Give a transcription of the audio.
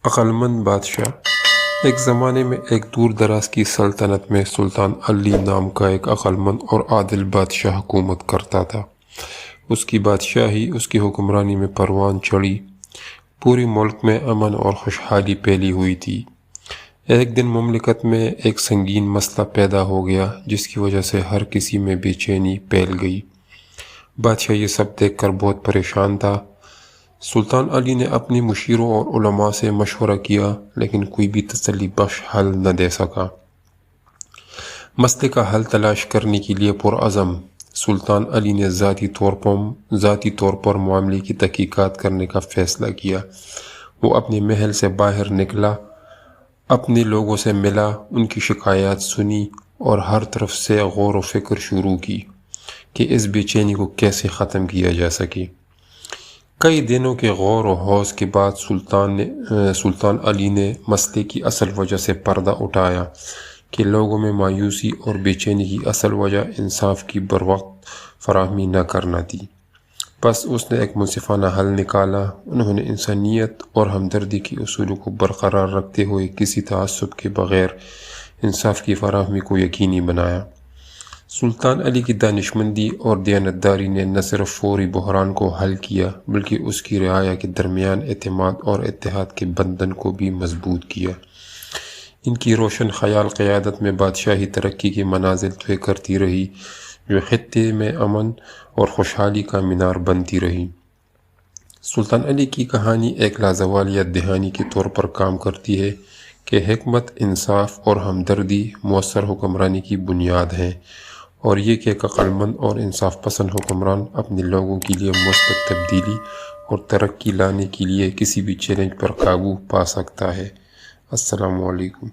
عقلمند بادشاہ۔ ایک زمانے میں ایک دور دراز کی سلطنت میں سلطان علی نام کا ایک عقلمند اور عادل بادشاہ حکومت کرتا تھا۔ اس کی بادشاہی، اس کی حکمرانی میں پروان چڑھی، پورے ملک میں امن اور خوشحالی پھیلی ہوئی تھی۔ ایک دن مملکت میں ایک سنگین مسئلہ پیدا ہو گیا جس کی وجہ سے ہر کسی میں بے چینی پھیل گئی۔ بادشاہ یہ سب دیکھ کر بہت پریشان تھا۔ سلطان علی نے اپنی مشیروں اور علماء سے مشورہ کیا لیکن کوئی بھی تسلی بخش حل نہ دے سکا۔ مسئلے کا حل تلاش کرنے کے لیے پرعزم سلطان علی نے ذاتی طور پر معاملے کی تحقیقات کرنے کا فیصلہ کیا۔ وہ اپنے محل سے باہر نکلا، اپنے لوگوں سے ملا، ان کی شکایات سنی اور ہر طرف سے غور و فکر شروع کی کہ اس بے چینی کو کیسے ختم کیا جا سکے۔ کئی دنوں کے غور و خوض کے بعد سلطان علی نے مسئلے کی اصل وجہ سے پردہ اٹھایا کہ لوگوں میں مایوسی اور بے چینی کی اصل وجہ انصاف کی بروقت فراہمی نہ کرنا تھی۔ بس اس نے ایک منصفانہ حل نکالا۔ انہوں نے انسانیت اور ہمدردی کے اصولوں کو برقرار رکھتے ہوئے کسی تعصب کے بغیر انصاف کی فراہمی کو یقینی بنایا۔ سلطان علی کی دانشمندی اور دیانتداری نے نہ صرف فوری بحران کو حل کیا بلکہ اس کی رعایا کے درمیان اعتماد اور اتحاد کے بندھن کو بھی مضبوط کیا۔ ان کی روشن خیال قیادت میں بادشاہی ترقی کے منازل طے کرتی رہی جو خطے میں امن اور خوشحالی کا مینار بنتی رہی۔ سلطان علی کی کہانی ایک لازوال یاد دہانی کے طور پر کام کرتی ہے کہ حکمت، انصاف اور ہمدردی مؤثر حکمرانی کی بنیاد ہیں، اور یہ کہ ایک عقلمند اور انصاف پسند حکمران اپنے لوگوں کے لیے مثبت تبدیلی اور ترقی لانے کے لیے کسی بھی چیلنج پر قابو پا سکتا ہے۔ السلام علیکم۔